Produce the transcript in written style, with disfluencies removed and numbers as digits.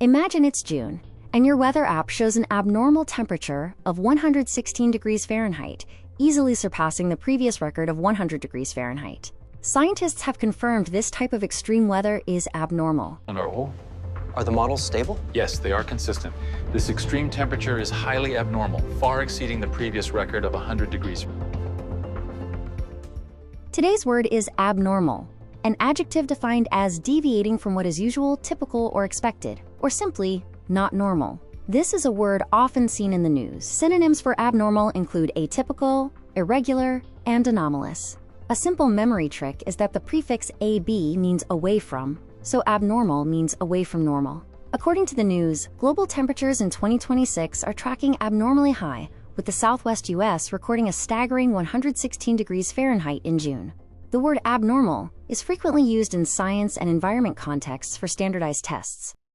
Imagine it's June, and your weather app shows an abnormal temperature of 116 degrees Fahrenheit, easily surpassing the previous record of 100 degrees Fahrenheit. Scientists have confirmed this type of extreme weather is abnormal. Are the models stable? Yes, they are consistent. This extreme temperature is highly abnormal, far exceeding the previous record of 100 degrees. Today's word is abnormal, an adjective defined as deviating from what is usual, typical, or expected, or simply not normal. This is a word often seen in the news. Synonyms for abnormal include atypical, irregular, and anomalous. A simple memory trick is that the prefix ab means away from, so abnormal means away from normal. According to the news, global temperatures in 2026 are tracking abnormally high, with the southwest US recording a staggering 116 degrees Fahrenheit in June. The word abnormal is frequently used in science and environment contexts for standardized tests.